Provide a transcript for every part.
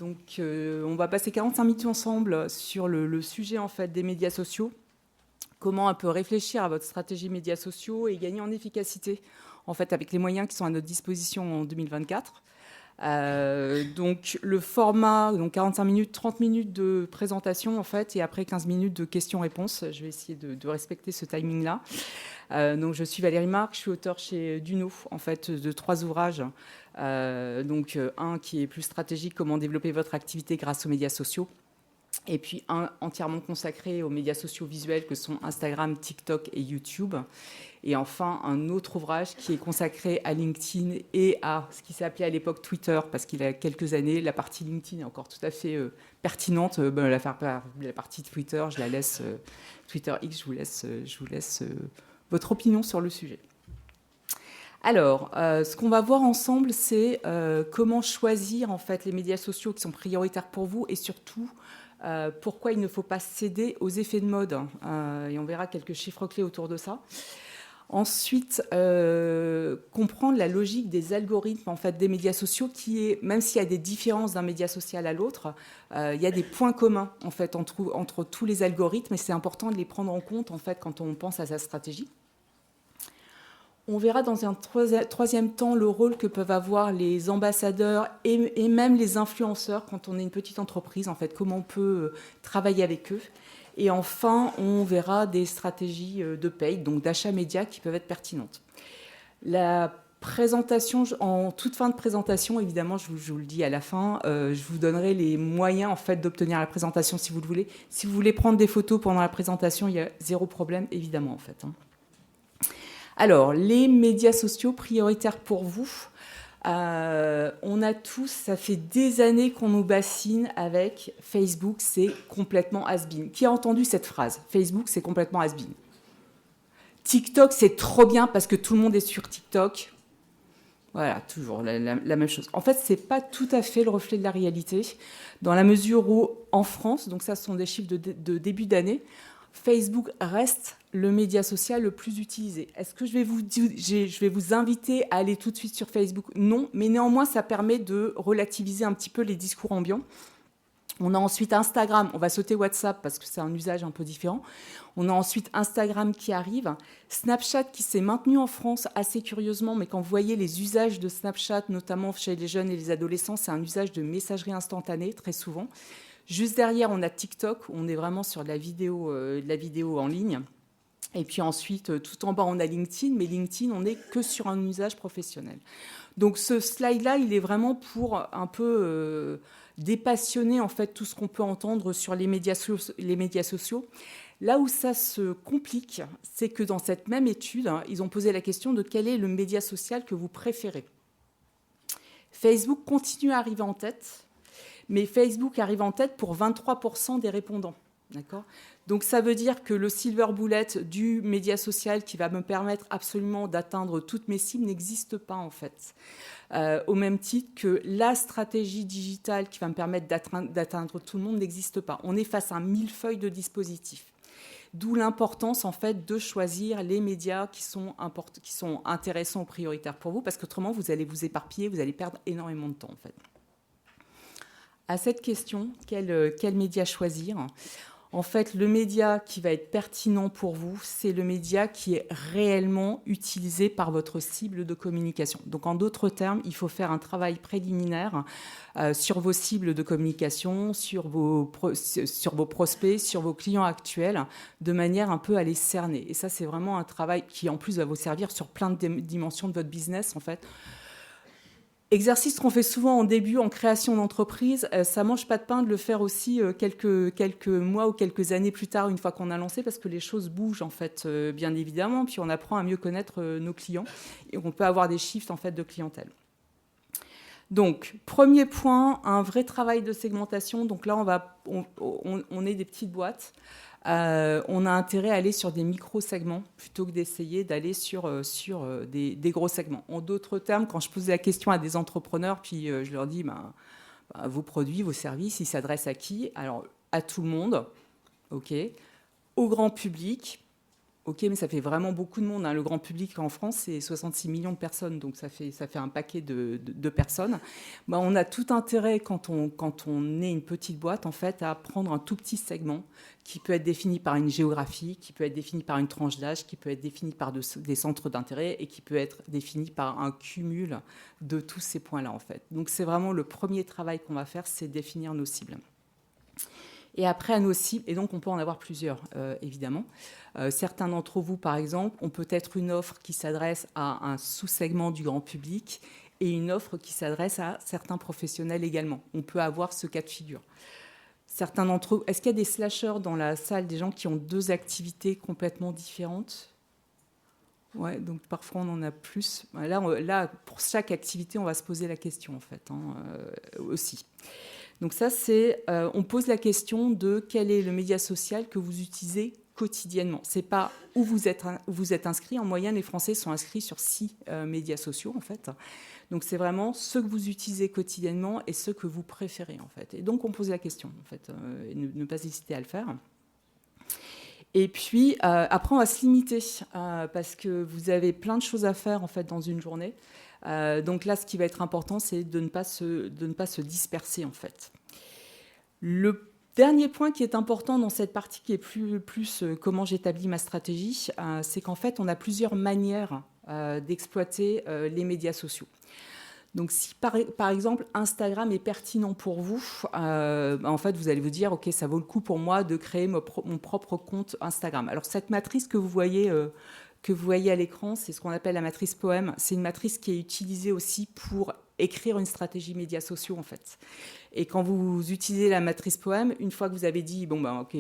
Donc, on va passer 45 minutes ensemble sur le sujet en fait, des médias sociaux. Comment on peut réfléchir à votre stratégie médias sociaux et gagner en efficacité en fait, avec les moyens qui sont à notre disposition en 2024. Donc, le format, donc 45 minutes, 30 minutes de présentation en fait, et après 15 minutes de questions-réponses. Je vais essayer de respecter ce timing-là. Donc, je suis Valérie Marc, je suis auteure chez Duno, en fait, de 3 ouvrages. Donc, un qui est plus stratégique, comment développer votre activité grâce aux médias sociaux. Et puis un entièrement consacré aux médias sociaux visuels que sont Instagram, TikTok et YouTube. Et enfin, un autre ouvrage qui est consacré à LinkedIn et à ce qui s'appelait à l'époque Twitter, parce qu'il y a quelques années, la partie LinkedIn est encore tout à fait pertinente. La partie Twitter, je la laisse, Twitter X, je vous laisse votre opinion sur le sujet. Alors, ce qu'on va voir ensemble, c'est comment choisir en fait, les médias sociaux qui sont prioritaires pour vous et surtout pourquoi il ne faut pas céder aux effets de mode. Et on verra quelques chiffres clés autour de ça. Ensuite, comprendre la logique des algorithmes en fait, des médias sociaux, qui est, même s'il y a des différences d'un média social à l'autre, il y a des points communs en fait, entre tous les algorithmes et c'est important de les prendre en compte en fait, quand on pense à sa stratégie. On verra dans un troisième temps le rôle que peuvent avoir les ambassadeurs et même les influenceurs quand on est une petite entreprise, en fait, comment on peut travailler avec eux. Et enfin, on verra des stratégies de paye, donc d'achat média qui peuvent être pertinentes. La présentation, en toute fin de présentation, évidemment, je vous le dis à la fin, je vous donnerai les moyens en fait, d'obtenir la présentation si vous le voulez. Si vous voulez prendre des photos pendant la présentation, il y a zéro problème, évidemment, en fait. Alors, les médias sociaux prioritaires pour vous. On a tous, ça fait des années qu'on nous bassine avec Facebook, c'est complètement has-been. Qui a entendu cette phrase? Facebook, c'est complètement has-been. TikTok, c'est trop bien parce que tout le monde est sur TikTok. Voilà, toujours la même chose. En fait, ce n'est pas tout à fait le reflet de la réalité, dans la mesure où, en France, donc ça, ce sont des chiffres de début d'année, Facebook reste le média social le plus utilisé. Est-ce que je vais vous inviter à aller tout de suite sur Facebook? Non, mais néanmoins, ça permet de relativiser un petit peu les discours ambiants. On a ensuite Instagram, on va sauter WhatsApp parce que c'est un usage un peu différent. On a ensuite Instagram qui arrive, Snapchat qui s'est maintenu en France assez curieusement, mais quand vous voyez les usages de Snapchat, notamment chez les jeunes et les adolescents, c'est un usage de messagerie instantanée très souvent. Juste derrière, on a TikTok, où on est vraiment sur de la vidéo en ligne. Et puis ensuite, tout en bas, on a LinkedIn, mais LinkedIn, on n'est que sur un usage professionnel. Donc ce slide-là, il est vraiment pour un peu dépassionner en fait tout ce qu'on peut entendre sur les médias sociaux. Là où ça se complique, c'est que dans cette même étude, ils ont posé la question de quel est le média social que vous préférez. Facebook continue à arriver en tête, mais Facebook arrive en tête pour 23% des répondants. D'accord ? Donc ça veut dire que le silver bullet du média social qui va me permettre absolument d'atteindre toutes mes cibles n'existe pas en fait. Au même titre que la stratégie digitale qui va me permettre d'atteindre tout le monde n'existe pas. On est face à un millefeuille de dispositifs. D'où l'importance en fait de choisir les médias qui sont intéressants ou prioritaires pour vous, parce qu'autrement vous allez vous éparpiller, vous allez perdre énormément de temps en fait. À cette question, quel média choisir ? En fait, le média qui va être pertinent pour vous, c'est le média qui est réellement utilisé par votre cible de communication. Donc, en d'autres termes, il faut faire un travail préliminaire sur vos cibles de communication, sur vos prospects, sur vos clients actuels, de manière un peu à les cerner. Et ça, c'est vraiment un travail qui, en plus, va vous servir sur plein de dimensions de votre business, en fait. Exercice qu'on fait souvent en début, en création d'entreprise, ça mange pas de pain de le faire aussi quelques mois ou quelques années plus tard, une fois qu'on a lancé, parce que les choses bougent en fait, bien évidemment, puis on apprend à mieux connaître nos clients et on peut avoir des shifts en fait de clientèle. Donc, premier point, un vrai travail de segmentation. Donc là, on est des petites boîtes. On a intérêt à aller sur des micro-segments plutôt que d'essayer d'aller sur des gros segments. En d'autres termes, quand je pose la question à des entrepreneurs, puis je leur dis vos produits, vos services, ils s'adressent à qui? Alors, à tout le monde, ok, au grand public, Ok, mais ça fait vraiment beaucoup de monde, hein. Le grand public en France, c'est 66 millions de personnes, donc ça fait un paquet de personnes. Bah, on a tout intérêt, quand on est une petite boîte, en fait, à prendre un tout petit segment qui peut être défini par une géographie, qui peut être défini par une tranche d'âge, qui peut être défini par des centres d'intérêt et qui peut être défini par un cumul de tous ces points-là, en fait. Donc c'est vraiment le premier travail qu'on va faire, c'est définir nos cibles. Et après, à nos cibles, et donc on peut en avoir plusieurs, évidemment. Certains d'entre vous, par exemple, ont peut-être une offre qui s'adresse à un sous-segment du grand public et une offre qui s'adresse à certains professionnels également. On peut avoir ce cas de figure. Certains d'entre eux, est-ce qu'il y a des slasheurs dans la salle, des gens qui ont deux activités complètement différentes? Ouais, donc parfois on en a plus. Là, pour chaque activité, on va se poser la question, en fait, hein, aussi. Donc ça, on pose la question de quel est le média social que vous utilisez quotidiennement. Ce n'est pas où vous êtes inscrit. En moyenne, les Français sont inscrits sur 6 médias sociaux, en fait. Donc c'est vraiment ceux que vous utilisez quotidiennement et ceux que vous préférez, en fait. Et donc on pose la question, en fait, et ne pas hésiter à le faire. Et puis, après, on va se limiter, parce que vous avez plein de choses à faire, en fait, dans une journée. Donc là, ce qui va être important, c'est de ne pas se disperser, en fait. Le dernier point qui est important dans cette partie, qui est plus comment j'établis ma stratégie, c'est qu'en fait, on a plusieurs manières d'exploiter les médias sociaux. Donc si par exemple Instagram est pertinent pour vous, en fait vous allez vous dire ok, ça vaut le coup pour moi de créer mon propre compte Instagram. Alors cette matrice que vous voyez à l'écran, c'est ce qu'on appelle la matrice POEM. C'est une matrice qui est utilisée aussi pour écrire une stratégie médias sociaux, en fait. Et quand vous utilisez la matrice POEM, une fois que vous avez dit bon ben ok,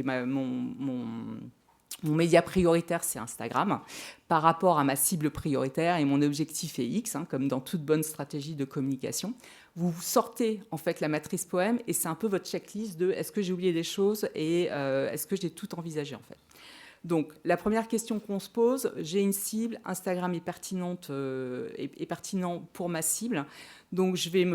mon média prioritaire, c'est Instagram, par rapport à ma cible prioritaire et mon objectif est X, hein, comme dans toute bonne stratégie de communication. Vous sortez en fait la matrice POEM et c'est un peu votre checklist de est-ce que j'ai oublié des choses et est-ce que j'ai tout envisagé, en fait. Donc, la première question qu'on se pose, j'ai une cible, Instagram est pertinent pour ma cible, donc je vais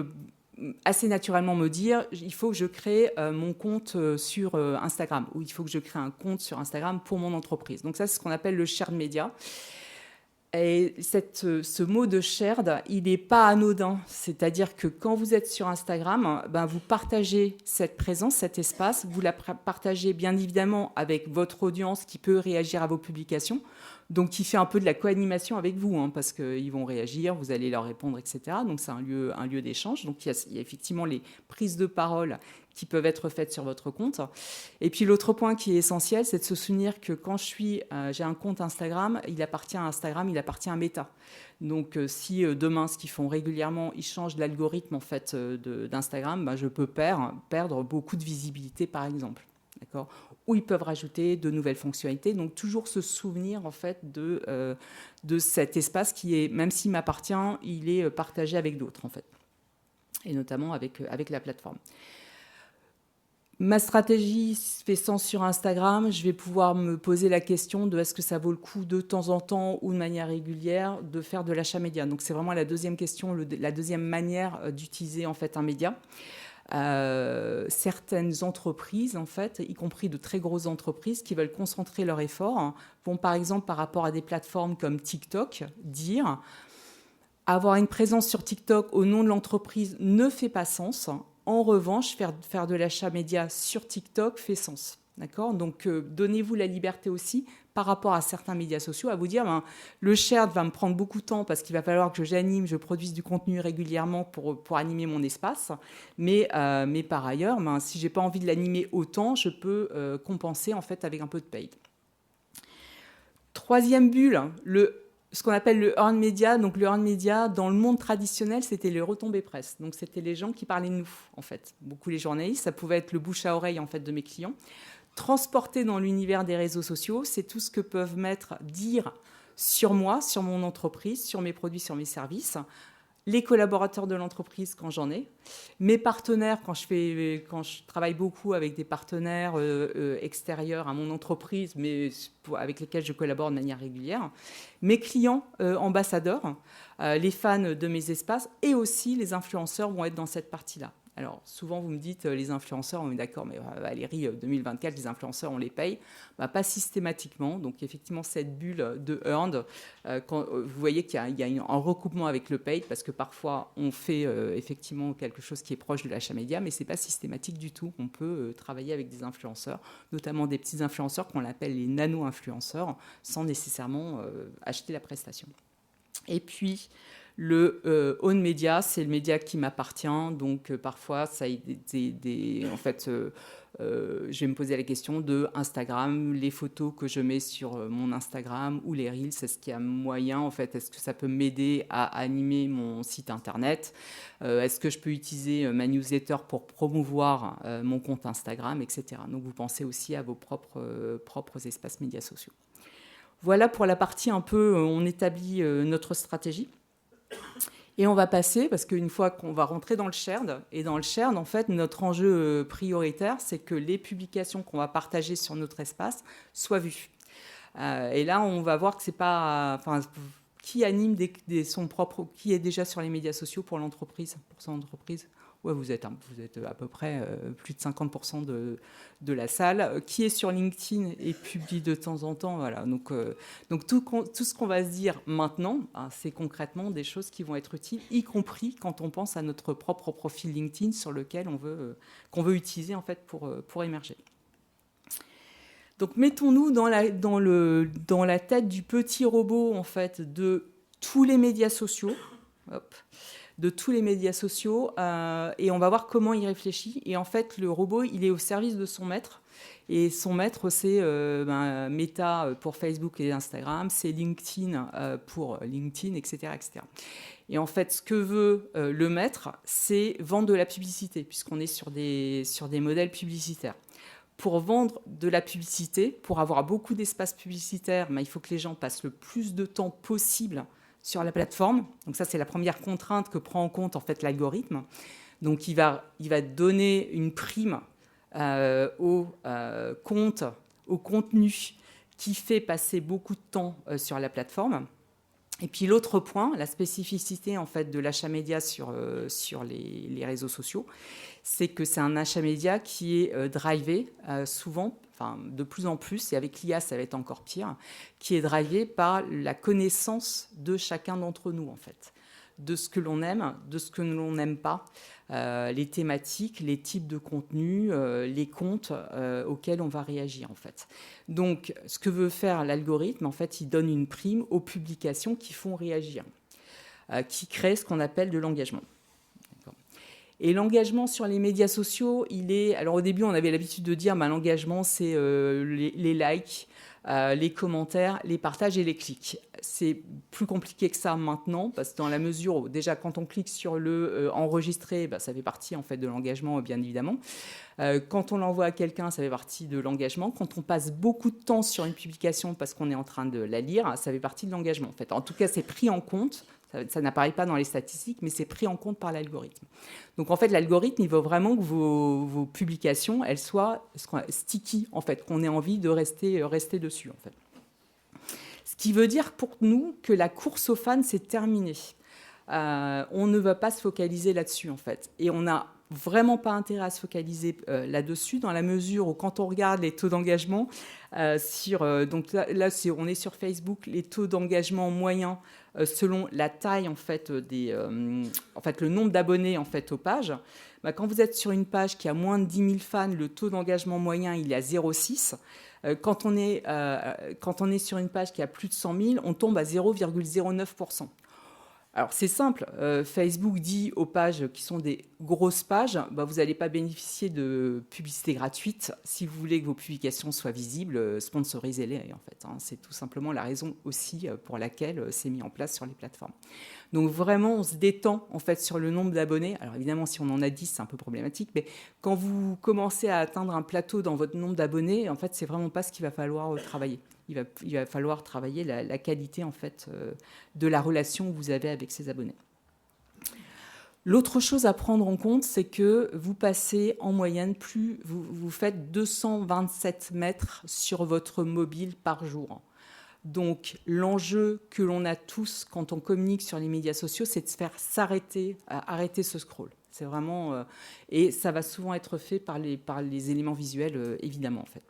assez naturellement me dire, il faut que je crée mon compte sur Instagram, ou il faut que je crée un compte sur Instagram pour mon entreprise. Donc ça, c'est ce qu'on appelle le shared media. Et ce mot de shared, il n'est pas anodin. C'est-à-dire que quand vous êtes sur Instagram, ben vous partagez cette présence, cet espace, vous la partagez bien évidemment avec votre audience qui peut réagir à vos publications, donc qui fait un peu de la co-animation avec vous, hein, parce qu'ils vont réagir, vous allez leur répondre, etc. Donc c'est un lieu d'échange. Donc il y a effectivement les prises de parole qui peuvent être faites sur votre compte. Et puis l'autre point qui est essentiel, c'est de se souvenir que quand j'ai un compte Instagram, il appartient à Instagram, il appartient à Meta. Donc si demain, ce qu'ils font régulièrement, ils changent l'algorithme en fait d'Instagram, ben, je peux perdre beaucoup de visibilité, par exemple. D'accord ? Ou ils peuvent rajouter de nouvelles fonctionnalités. Donc toujours se souvenir en fait de cet espace qui est, même s'il m'appartient, il est partagé avec d'autres en fait, et notamment avec la plateforme. Ma stratégie fait sens sur Instagram. Je vais pouvoir me poser la question de est-ce que ça vaut le coup de temps en temps ou de manière régulière de faire de l'achat média. Donc c'est vraiment la deuxième question, la deuxième manière d'utiliser en fait un média. Certaines entreprises, en fait, y compris de très grosses entreprises qui veulent concentrer leurs efforts, vont par exemple par rapport à des plateformes comme TikTok dire avoir une présence sur TikTok au nom de l'entreprise ne fait pas sens. En revanche, faire de l'achat média sur TikTok fait sens. D'accord ? Donc, donnez-vous la liberté aussi, par rapport à certains médias sociaux, à vous dire le shared va me prendre beaucoup de temps parce qu'il va falloir que je produise du contenu régulièrement pour animer mon espace. Mais par ailleurs, si je n'ai pas envie de l'animer autant, je peux compenser en fait, avec un peu de paid. Troisième bulle, ce qu'on appelle le earned media. Donc le earned media, dans le monde traditionnel, c'était les retombées presse. Donc c'était les gens qui parlaient de nous, en fait. Beaucoup les journalistes, ça pouvait être le bouche à oreille en fait, de mes clients. Transporté dans l'univers des réseaux sociaux, c'est tout ce que peuvent dire sur moi, sur mon entreprise, sur mes produits, sur mes services, les collaborateurs de l'entreprise quand j'en ai, mes partenaires quand je travaille beaucoup avec des partenaires extérieurs à mon entreprise, mais avec lesquels je collabore de manière régulière, mes clients ambassadeurs, les fans de mes espaces et aussi les influenceurs vont être dans cette partie-là. Alors, souvent, vous me dites, les influenceurs, on est d'accord, mais Valérie, 2024, les influenceurs, on les paye. Pas systématiquement. Donc, effectivement, cette bulle de earned, vous voyez qu'il y a un recoupement avec le paid, parce que parfois, on fait effectivement quelque chose qui est proche de l'achat média, mais ce n'est pas systématique du tout. On peut travailler avec des influenceurs, notamment des petits influenceurs qu'on appelle les nano-influenceurs, sans nécessairement acheter la prestation. Et puis, le own media, c'est le média qui m'appartient. Donc, parfois, ça en fait, je vais me poser la question de Instagram, les photos que je mets sur mon Instagram ou les Reels, est-ce qu'il y a moyen, en fait, est-ce que ça peut m'aider à animer mon site internet, est-ce que je peux utiliser ma newsletter pour promouvoir mon compte Instagram, etc. Donc, vous pensez aussi à vos propres espaces médias sociaux. Voilà pour la partie un peu, on établit notre stratégie. Et on va passer, parce qu'une fois qu'on va rentrer dans le shared, et dans le shared, en fait, notre enjeu prioritaire, c'est que les publications qu'on va partager sur notre espace soient vues. Et là, on va voir que c'est pas... qui anime son propre... Qui est déjà sur les médias sociaux pour l'entreprise, pour son entreprise? Ouais, vous êtes à peu près plus de 50% de la salle. Qui est sur LinkedIn et publie de temps en temps. Voilà. Donc tout ce qu'on va se dire maintenant, c'est concrètement des choses qui vont être utiles, y compris quand on pense à notre propre profil LinkedIn sur lequel qu'on veut utiliser en fait pour émerger. Donc mettons-nous dans la tête du petit robot en fait de tous les médias sociaux. Hop. De tous les médias sociaux et on va voir comment il réfléchit. Et en fait, le robot, il est au service de son maître. Et son maître, c'est Meta pour Facebook et Instagram, c'est LinkedIn pour LinkedIn, etc., etc. Et en fait, ce que veut le maître, c'est vendre de la publicité, puisqu'on est sur des modèles publicitaires. Pour vendre de la publicité, pour avoir beaucoup d'espace publicitaire, il faut que les gens passent le plus de temps possible sur la plateforme. Donc ça, c'est la première contrainte que prend en compte en fait l'algorithme. Donc il va donner une prime au contenu qui fait passer beaucoup de temps sur la plateforme. Et puis l'autre point, la spécificité en fait de l'achat média sur les réseaux sociaux, c'est que c'est un achat média qui est drivé souvent, de plus en plus, et avec l'IA ça va être encore pire, qui est drivé par la connaissance de chacun d'entre nous en fait, de ce que l'on aime, de ce que l'on n'aime pas, les thématiques, les types de contenus, les comptes auxquels on va réagir en fait. Donc ce que veut faire l'algorithme, en fait, il donne une prime aux publications qui font réagir, qui créent ce qu'on appelle de l'engagement. Et l'engagement sur les médias sociaux, alors au début, on avait l'habitude de dire l'engagement, c'est les likes, les commentaires, les partages et les clics. C'est plus compliqué que ça maintenant, parce que dans la mesure où, déjà, quand on clique sur le enregistrer, ça fait partie en fait de l'engagement, bien évidemment. Quand on l'envoie à quelqu'un, ça fait partie de l'engagement. Quand on passe beaucoup de temps sur une publication parce qu'on est en train de la lire, ça fait partie de l'engagement. En fait, en tout cas, c'est pris en compte. Ça n'apparaît pas dans les statistiques, mais c'est pris en compte par l'algorithme. Donc, en fait, l'algorithme, il veut vraiment que vos publications, elles soient sticky, en fait, qu'on ait envie de rester dessus, en fait. Ce qui veut dire pour nous que la course aux fans, c'est terminé. On ne va pas se focaliser là-dessus, en fait. Et on n'a vraiment pas intérêt à se focaliser là-dessus, dans la mesure où, quand on regarde les taux d'engagement, donc là on est sur Facebook, les taux d'engagement moyens selon la taille en fait le nombre d'abonnés en fait aux pages. Quand vous êtes sur une page qui a moins de 10 000 fans, le taux d'engagement moyen il est à 0,6. Quand on est sur une page qui a plus de 100 000, on tombe à 0,09%. Alors c'est simple, Facebook dit aux pages qui sont des grosses pages, vous n'allez pas bénéficier de publicité gratuite. Si vous voulez que vos publications soient visibles, sponsorisez-les en fait. C'est tout simplement la raison aussi pour laquelle c'est mis en place sur les plateformes. Donc vraiment, on se détend en fait sur le nombre d'abonnés. Alors évidemment, si on en a 10, c'est un peu problématique, mais quand vous commencez à atteindre un plateau dans votre nombre d'abonnés, en fait, c'est vraiment pas ce qu'il va falloir travailler. Il va falloir travailler la qualité en fait de la relation que vous avez avec ces abonnés. L'autre chose à prendre en compte, c'est que vous passez en moyenne vous faites 227 mètres sur votre mobile par jour. Donc l'enjeu que l'on a tous quand on communique sur les médias sociaux, c'est de se faire arrêter ce scroll. C'est vraiment... et ça va souvent être fait par les éléments visuels, évidemment, en fait.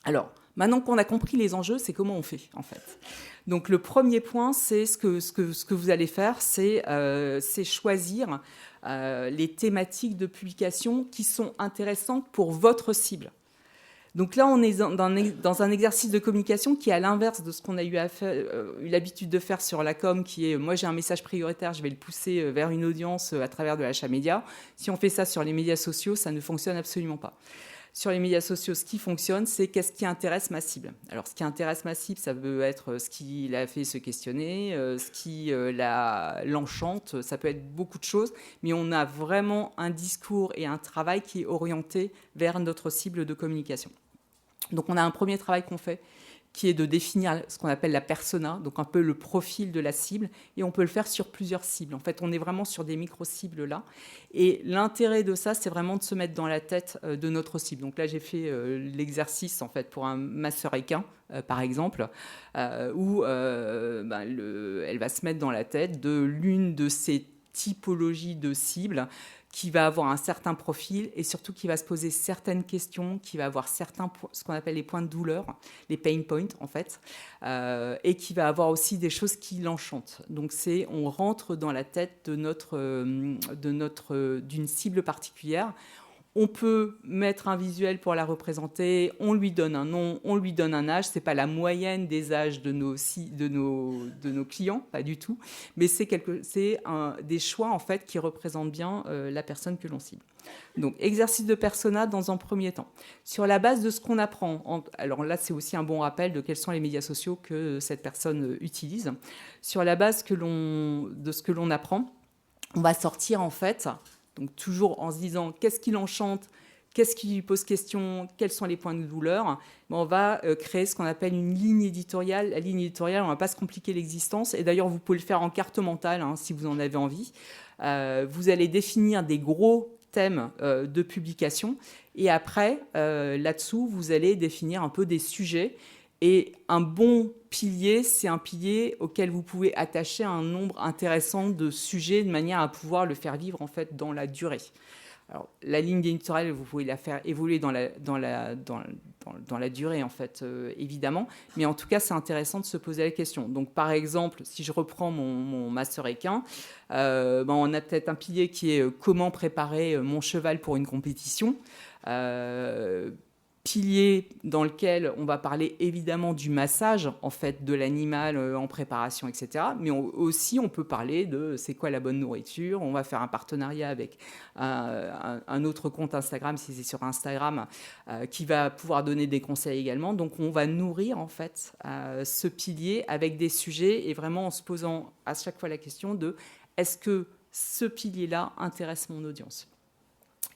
Alors, maintenant qu'on a compris les enjeux, c'est comment on fait, en fait. Donc, le premier point, c'est ce que vous allez faire, c'est choisir les thématiques de publication qui sont intéressantes pour votre cible. Donc là, on est dans un exercice de communication qui est à l'inverse de ce qu'on a eu l'habitude de faire sur la com, qui est, moi j'ai un message prioritaire, je vais le pousser vers une audience à travers de l'achat média. Si on fait ça sur les médias sociaux, ça ne fonctionne absolument pas. Sur les médias sociaux, ce qui fonctionne, c'est qu'est-ce qui intéresse ma cible. Alors, ce qui intéresse ma cible, ça peut être ce qui l'a fait se questionner, ce qui l'enchante, ça peut être beaucoup de choses, mais on a vraiment un discours et un travail qui est orienté vers notre cible de communication. Donc, on a un premier travail qu'on fait, qui est de définir ce qu'on appelle la persona, donc un peu le profil de la cible, et on peut le faire sur plusieurs cibles. En fait, on est vraiment sur des micro-cibles là, et l'intérêt de ça, c'est vraiment de se mettre dans la tête de notre cible. Donc là, j'ai fait l'exercice, en fait, pour un masseur équin, par exemple, où elle va se mettre dans la tête de l'une de ces typologies de cibles qui va avoir un certain profil et surtout qui va se poser certaines questions, qui va avoir ce qu'on appelle les points de douleur, les pain points en fait, et qui va avoir aussi des choses qui l'enchantent. Donc on rentre dans la tête d'une cible particulière. On peut mettre un visuel pour la représenter, on lui donne un nom, on lui donne un âge. Ce n'est pas la moyenne des âges de nos clients, pas du tout, mais c'est des choix en fait, qui représentent bien la personne que l'on cible. Donc, exercice de persona dans un premier temps. Sur la base de ce qu'on apprend, alors là, c'est aussi un bon rappel de quels sont les médias sociaux que cette personne utilise. Sur la base de ce que l'on apprend, on va sortir en fait... Donc toujours en se disant qu'est-ce qui l'enchante, qu'est-ce qui lui pose question, quels sont les points de douleur. On va créer ce qu'on appelle une ligne éditoriale. La ligne éditoriale, on ne va pas se compliquer l'existence. Et d'ailleurs, vous pouvez le faire en carte mentale si vous en avez envie. Vous allez définir des gros thèmes de publication. Et après, là-dessous, vous allez définir un peu des sujets. Et un bon pilier, c'est un pilier auquel vous pouvez attacher un nombre intéressant de sujets de manière à pouvoir le faire vivre en fait dans la durée. Alors, la ligne éditoriale, vous pouvez la faire évoluer dans la durée, en fait, évidemment. Mais en tout cas, c'est intéressant de se poser la question. Donc, par exemple, si je reprends mon master équin, on a peut-être un pilier qui est comment préparer mon cheval pour une compétition. Pilier dans lequel on va parler évidemment du massage en fait de l'animal en préparation, etc. Mais aussi on peut parler de c'est quoi la bonne nourriture. On va faire un partenariat avec un autre compte Instagram, si c'est sur Instagram, qui va pouvoir donner des conseils également. Donc on va nourrir en fait ce pilier avec des sujets et vraiment en se posant à chaque fois la question de est-ce que ce pilier-là intéresse mon audience ?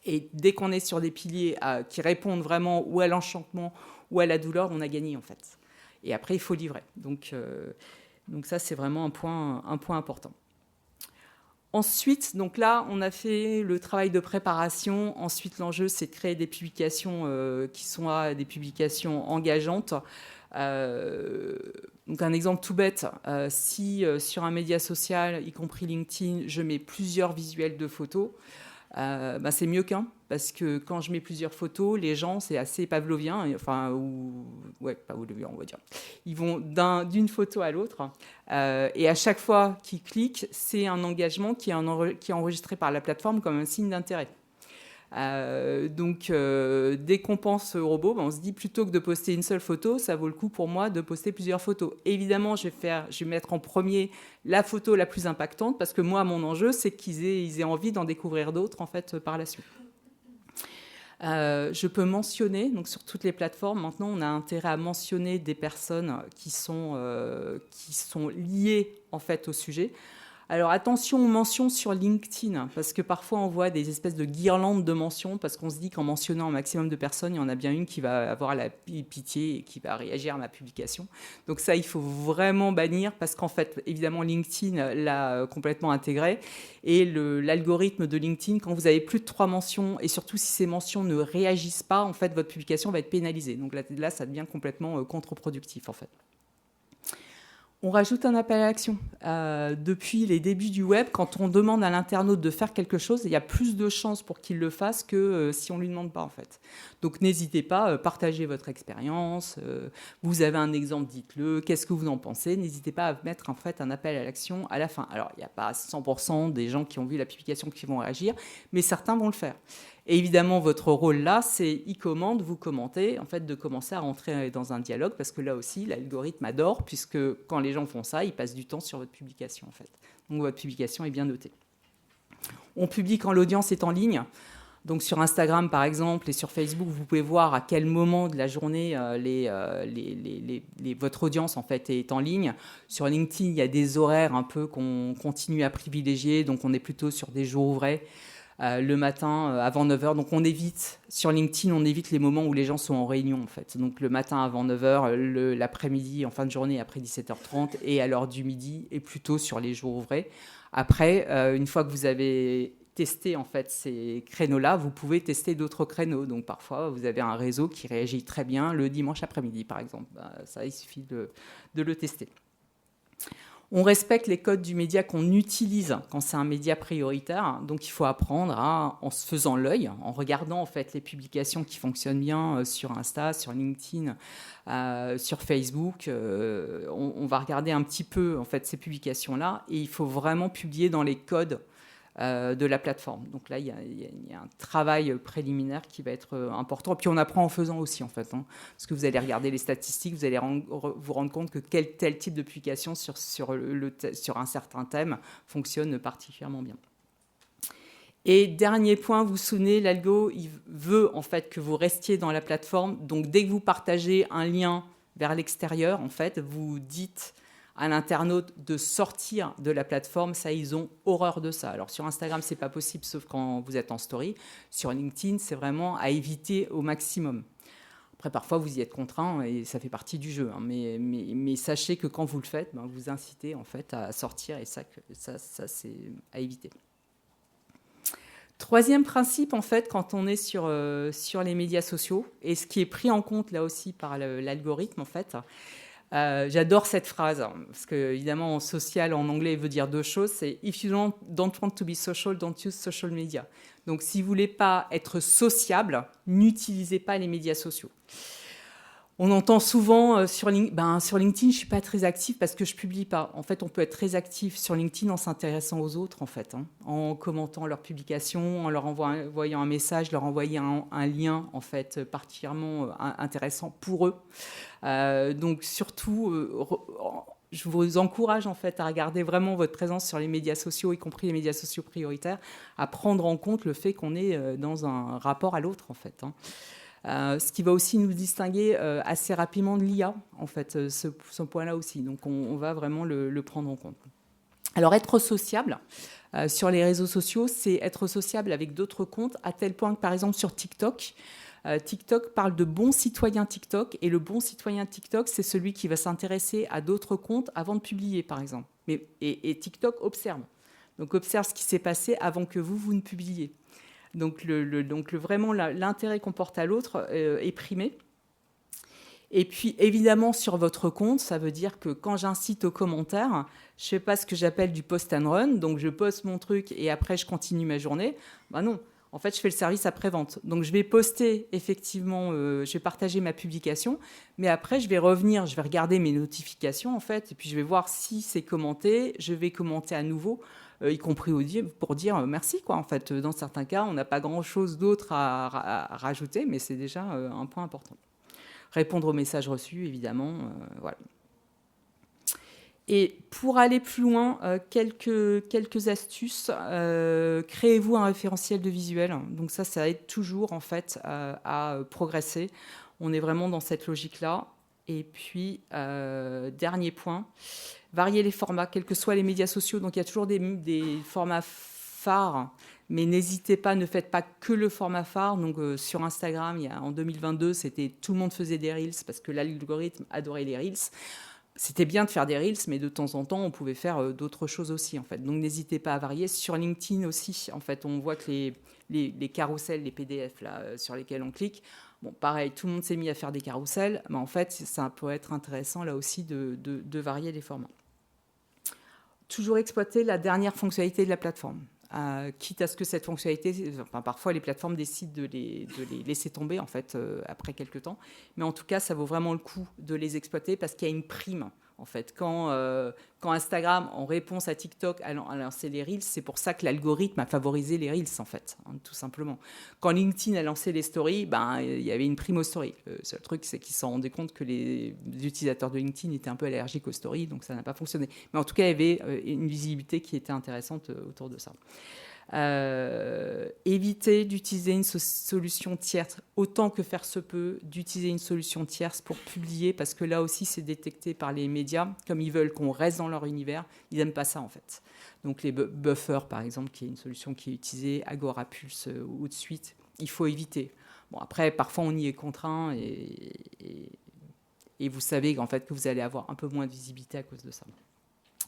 Et dès qu'on est sur des piliers qui répondent vraiment ou à l'enchantement ou à la douleur, on a gagné en fait. Et après, il faut livrer. Donc ça, c'est vraiment un point important. Ensuite, donc là, on a fait le travail de préparation. Ensuite, l'enjeu, c'est de créer des publications qui sont des publications engageantes. Donc un exemple tout bête, si sur un média social, y compris LinkedIn, je mets plusieurs visuels de photos, c'est mieux qu'un, parce que quand je mets plusieurs photos, les gens, c'est assez pavlovien, pavlovien, on va dire. Ils vont d'une photo à l'autre, et à chaque fois qu'ils cliquent, c'est un engagement qui est enregistré par la plateforme comme un signe d'intérêt. Donc, dès qu'on pense au robot, on se dit plutôt que de poster une seule photo, ça vaut le coup pour moi de poster plusieurs photos. Évidemment, je vais mettre en premier la photo la plus impactante parce que moi, mon enjeu, c'est qu'ils aient envie d'en découvrir d'autres en fait par la suite. Je peux mentionner, donc sur toutes les plateformes, maintenant, on a intérêt à mentionner des personnes qui sont liées en fait au sujet. Alors attention aux mentions sur LinkedIn, parce que parfois on voit des espèces de guirlandes de mentions, parce qu'on se dit qu'en mentionnant un maximum de personnes, il y en a bien une qui va avoir la pitié et qui va réagir à ma publication. Donc ça, il faut vraiment bannir, parce qu'en fait, évidemment, LinkedIn l'a complètement intégré. Et l'algorithme de LinkedIn, quand vous avez plus de 3 mentions, et surtout si ces mentions ne réagissent pas, en fait, votre publication va être pénalisée. Donc là ça devient complètement contre-productif, en fait. On rajoute un appel à l'action. Depuis les débuts du web, quand on demande à l'internaute de faire quelque chose, il y a plus de chances pour qu'il le fasse que si on ne lui demande pas, en fait. Donc n'hésitez pas, partagez votre expérience. Vous avez un exemple, dites-le. Qu'est-ce que vous en pensez? N'hésitez pas à mettre en fait un appel à l'action à la fin. Alors, il n'y a pas 100% des gens qui ont vu la publication qui vont réagir, mais certains vont le faire. Et évidemment, votre rôle là, c'est e-commande, vous commentez, en fait, de commencer à rentrer dans un dialogue, parce que là aussi, l'algorithme adore, puisque quand les gens font ça, ils passent du temps sur votre publication, en fait. Donc, votre publication est bien notée. On publie quand l'audience est en ligne. Donc, sur Instagram, par exemple, et sur Facebook, vous pouvez voir à quel moment de la journée votre audience, en fait, est en ligne. Sur LinkedIn, il y a des horaires un peu qu'on continue à privilégier, donc on est plutôt sur des jours ouvrés. Le matin avant 9h. Donc on évite, sur LinkedIn, on évite les moments où les gens sont en réunion en fait. Donc le matin avant 9h, l'après-midi, en fin de journée après 17h30 et à l'heure du midi et plutôt sur les jours ouvrés. Après, une fois que vous avez testé en fait ces créneaux-là, vous pouvez tester d'autres créneaux. Donc parfois, vous avez un réseau qui réagit très bien le dimanche après-midi par exemple. Ça, il suffit de le tester. On respecte les codes du média qu'on utilise quand c'est un média prioritaire. Donc, il faut apprendre en se faisant l'œil, en regardant en fait les publications qui fonctionnent bien sur Insta, sur LinkedIn, sur Facebook. On va regarder un petit peu en fait ces publications-là et il faut vraiment publier dans les codes de la plateforme. Donc là, il y a un travail préliminaire qui va être important. Et puis, on apprend en faisant aussi, en fait. Parce que vous allez regarder les statistiques, vous allez vous rendre compte que tel type de publication sur un certain thème fonctionne particulièrement bien. Et dernier point, vous vous souvenez, l'algo, il veut en fait que vous restiez dans la plateforme. Donc, dès que vous partagez un lien vers l'extérieur, en fait, vous dites à l'internaute de sortir de la plateforme. Ça, ils ont horreur de ça. Alors, sur Instagram, c'est pas possible, sauf quand vous êtes en story. Sur LinkedIn, c'est vraiment à éviter au maximum. Après, parfois, vous y êtes contraint et ça fait partie du jeu. Hein. Mais sachez que quand vous le faites, vous incitez en fait à sortir et ça c'est à éviter. Troisième principe, en fait, quand on est sur les médias sociaux, et ce qui est pris en compte là aussi par l'algorithme, en fait, j'adore cette phrase, parce que évidemment, en social, en anglais, il veut dire deux choses. C'est « If you don't want to be social, don't use social media ». Donc, si vous ne voulez pas être sociable, n'utilisez pas les médias sociaux. On entend souvent sur LinkedIn, je ne suis pas très active parce que je ne publie pas. En fait, on peut être très actif sur LinkedIn en s'intéressant aux autres, en fait, en commentant leurs publications, en leur envoyant un message, leur envoyer un lien, en fait, particulièrement intéressant pour eux. Donc, surtout, je vous encourage, en fait, à regarder vraiment votre présence sur les médias sociaux, y compris les médias sociaux prioritaires, à prendre en compte le fait qu'on est dans un rapport à l'autre, en fait. Ce qui va aussi nous distinguer assez rapidement de l'IA, en fait, ce point-là aussi. Donc, on va vraiment le prendre en compte. Alors, être sociable sur les réseaux sociaux, c'est être sociable avec d'autres comptes, à tel point que, par exemple, sur TikTok, TikTok parle de bon citoyen TikTok, et le bon citoyen TikTok, c'est celui qui va s'intéresser à d'autres comptes avant de publier, par exemple. Et TikTok observe. Donc, observe ce qui s'est passé avant que vous ne publiez. Donc, vraiment, l'intérêt qu'on porte à l'autre est primé. Et puis, évidemment, sur votre compte, ça veut dire que quand j'incite aux commentaires, je ne fais pas ce que j'appelle du post and run. Donc, je poste mon truc et après, je continue ma journée. Non. En fait, je fais le service après-vente. Donc, je vais poster, effectivement, je vais partager ma publication. Mais après, je vais revenir, je vais regarder mes notifications, en fait. Et puis, je vais voir si c'est commenté. Je vais commenter à nouveau. Y compris pour dire merci, quoi. En fait, dans certains cas, on n'a pas grand-chose d'autre à rajouter, mais c'est déjà un point important. Répondre aux messages reçus, évidemment, voilà. Et pour aller plus loin, quelques astuces. Créez-vous un référentiel de visuel. Donc ça aide toujours, en fait, à progresser. On est vraiment dans cette logique-là. Et puis, dernier point, varier les formats, quels que soient les médias sociaux. Donc, il y a toujours des formats phares, mais n'hésitez pas, ne faites pas que le format phare. Donc, sur Instagram, en 2022, tout le monde faisait des Reels parce que l'algorithme adorait les Reels. C'était bien de faire des Reels, mais de temps en temps, on pouvait faire d'autres choses aussi, en fait. Donc, n'hésitez pas à varier. Sur LinkedIn aussi, en fait, on voit que les carousels, les PDF là, sur lesquels on clique, bon, pareil, tout le monde s'est mis à faire des carousels, mais en fait, ça peut être intéressant, là aussi, de varier les formats. toujours exploiter la dernière fonctionnalité de la plateforme. Quitte à ce que cette fonctionnalité, enfin, parfois les plateformes décident de les laisser tomber en fait après quelques temps, mais en tout cas ça vaut vraiment le coup de les exploiter parce qu'il y a une prime en fait. Quand Instagram, en réponse à TikTok, a lancé les Reels, c'est pour ça que l'algorithme a favorisé les Reels en fait, hein, tout simplement. Quand LinkedIn a lancé les stories, il y avait une prime aux stories. Le seul truc, c'est qu'ils se sont rendus compte que les utilisateurs de LinkedIn étaient un peu allergiques aux stories, donc ça n'a pas fonctionné. Mais en tout cas, il y avait une visibilité qui était intéressante autour de ça. Éviter d'utiliser une solution tierce autant que faire se peut, d'utiliser une solution tierce pour publier, parce que là aussi c'est détecté par les médias, comme ils veulent qu'on reste dans leur univers, ils n'aiment pas ça en fait. Donc les buffers par exemple, qui est une solution qui est utilisée, Agora Pulse ou de suite, il faut éviter. Bon, après parfois on y est contraint et vous savez qu'en fait que vous allez avoir un peu moins de visibilité à cause de ça.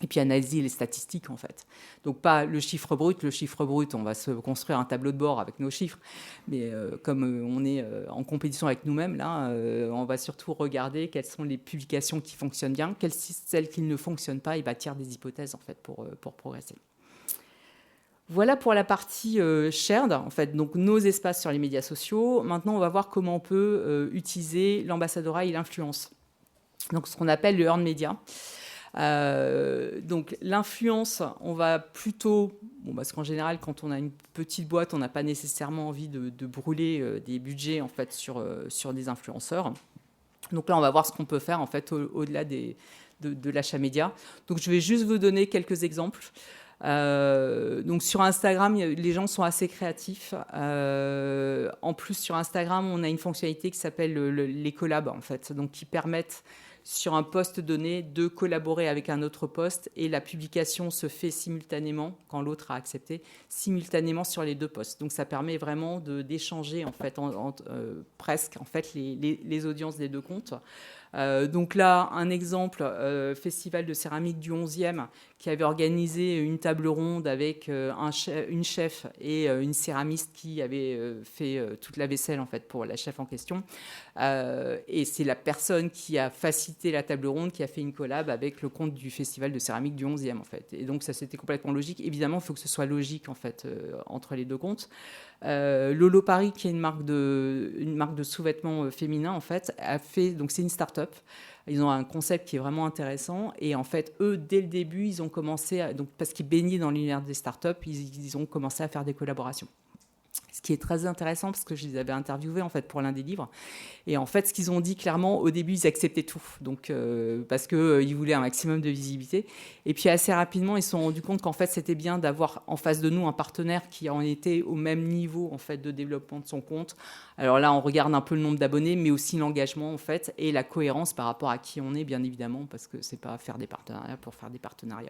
Et puis analyser les statistiques en fait. Donc pas le chiffre brut, on va se construire un tableau de bord avec nos chiffres, mais comme on est en compétition avec nous-mêmes, là, on va surtout regarder quelles sont les publications qui fonctionnent bien, quelles celles qui ne fonctionnent pas, et bâtir des hypothèses en fait pour progresser. Voilà pour la partie shared, en fait, donc nos espaces sur les médias sociaux. Maintenant, on va voir comment on peut utiliser l'ambassadeurat et l'influence. Donc ce qu'on appelle le earned media. Donc l'influence, on va plutôt, parce qu'en général quand on a une petite boîte, on n'a pas nécessairement envie de brûler des budgets en fait sur des influenceurs. Donc là on va voir ce qu'on peut faire en fait au-delà de l'achat média. Donc je vais juste vous donner quelques exemples. Donc sur Instagram, les gens sont assez créatifs. En plus sur Instagram, on a une fonctionnalité qui s'appelle les collabs en fait, donc qui permettent sur un post donné de collaborer avec un autre post, et la publication se fait simultanément, quand l'autre a accepté, simultanément sur les deux posts. Donc ça permet vraiment d'échanger en fait, presque en fait, les audiences des deux comptes. Donc là, un exemple, Festival de céramique du 11e, qui avait organisé une table ronde avec une chef et une céramiste qui avait fait toute la vaisselle en fait, pour la chef en question. Et c'est la personne qui a facilité la table ronde qui a fait une collab avec le compte du Festival de céramique du 11e en fait. Et donc ça, c'était complètement logique. Évidemment, il faut que ce soit logique en fait, entre les deux comptes. Lolo Paris, qui est une marque de sous-vêtements féminins en fait, a fait, donc c'est une start-up. Ils ont un concept qui est vraiment intéressant, et en fait eux dès le début ils ont commencé donc parce qu'ils baignaient dans l'univers des start-up, ils ont commencé à faire des collaborations. Ce qui est très intéressant parce que je les avais interviewés en fait pour l'un des livres, et en fait ce qu'ils ont dit clairement au début, ils acceptaient tout, donc parce que ils voulaient un maximum de visibilité, et puis assez rapidement ils se sont rendus compte qu'en fait c'était bien d'avoir en face de nous un partenaire qui en était au même niveau en fait de développement de son compte. Alors là on regarde un peu le nombre d'abonnés, mais aussi l'engagement en fait et la cohérence par rapport à qui on est, bien évidemment, parce que c'est pas faire des partenariats pour faire des partenariats.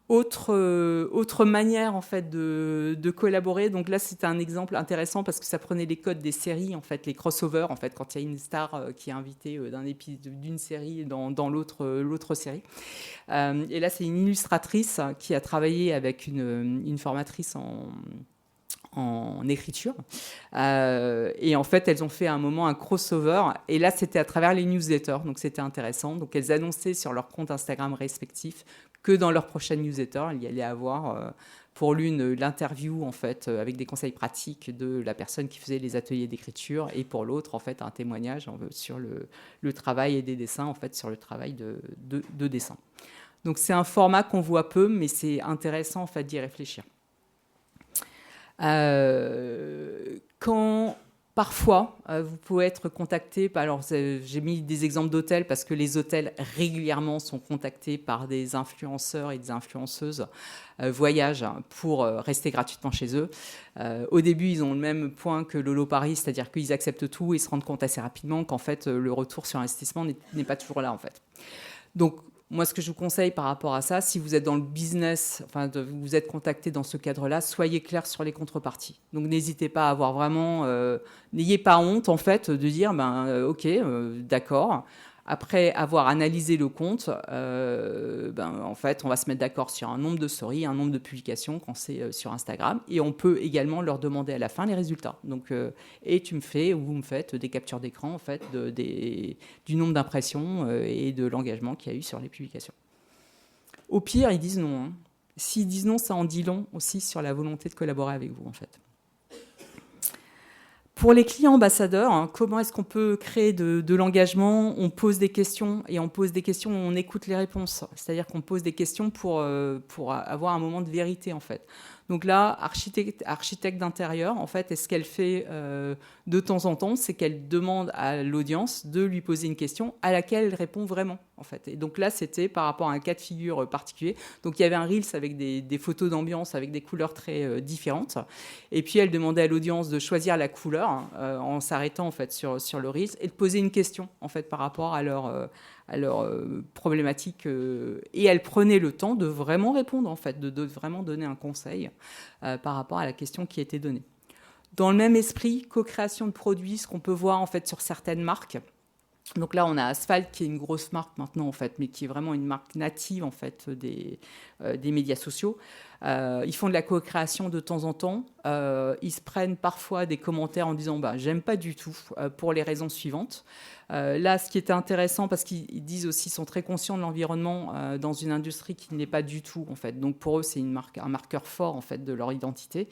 Autre manière en fait de collaborer. Donc là c'est un exemple intéressant parce que ça prenait les codes des séries en fait, les crossovers en fait, quand il y a une star qui est invitée d'une série dans l'autre série. Et là c'est une illustratrice qui a travaillé avec une formatrice en écriture, et en fait elles ont fait à un moment un crossover, et là c'était à travers les newsletters, donc c'était intéressant. Donc elles annonçaient sur leur compte Instagram respectif que dans leur prochaine newsletter il y allait avoir pour l'une l'interview en fait avec des conseils pratiques de la personne qui faisait les ateliers d'écriture, et pour l'autre en fait un témoignage sur le travail et des dessins en fait, sur le travail de dessin. Donc c'est un format qu'on voit peu, mais c'est intéressant en fait d'y réfléchir. Quand parfois vous pouvez être contacté, alors j'ai mis des exemples d'hôtels parce que les hôtels régulièrement sont contactés par des influenceurs et des influenceuses voyage pour rester gratuitement chez eux. Au début ils ont le même point que Lolo Paris, c'est-à-dire qu'ils acceptent tout et se rendent compte assez rapidement qu'en fait le retour sur investissement n'est pas toujours là en fait. Donc moi, ce que je vous conseille par rapport à ça, si vous êtes dans le business, enfin, vous êtes contacté dans ce cadre-là, soyez clair sur les contreparties. Donc, n'hésitez pas à avoir vraiment... n'ayez pas honte, en fait, de dire, OK, d'accord. Après avoir analysé le compte, en fait, on va se mettre d'accord sur un nombre de stories, un nombre de publications quand c'est sur Instagram. Et on peut également leur demander à la fin les résultats. Donc, et tu me fais, ou vous me faites des captures d'écran, en fait, du nombre d'impressions et de l'engagement qu'il y a eu sur les publications. Au pire, ils disent non. S'ils disent non, ça en dit long aussi sur la volonté de collaborer avec vous, en fait. Pour les clients ambassadeurs, comment est-ce qu'on peut créer de l'engagement? On pose des questions et on pose des questions, on écoute les réponses. C'est-à-dire qu'on pose des questions pour avoir un moment de vérité, en fait. Donc là, architecte d'intérieur, en fait, ce qu'elle fait de temps en temps, c'est qu'elle demande à l'audience de lui poser une question à laquelle elle répond vraiment, en fait. Et donc là, c'était par rapport à un cas de figure particulier. Donc il y avait un Reels avec des photos d'ambiance avec des couleurs très différentes. Et puis elle demandait à l'audience de choisir la couleur en s'arrêtant en fait sur le Reels et de poser une question en fait par rapport à leur problématique. Et elle prenait le temps de vraiment répondre en fait, de vraiment donner un conseil par rapport à la question qui était donnée. Dans le même esprit, co-création de produits, ce qu'on peut voir en fait sur certaines marques. Donc là, on a Asphalt qui est une grosse marque maintenant en fait, mais qui est vraiment une marque native en fait des médias sociaux. Ils font de la co-création de temps en temps. Ils se prennent parfois des commentaires en disant j'aime pas du tout pour les raisons suivantes. Là, ce qui était intéressant, parce qu'ils disent aussi, sont très conscients de l'environnement dans une industrie qui n'est pas du tout, en fait. Donc, pour eux, c'est un marqueur fort, en fait, de leur identité.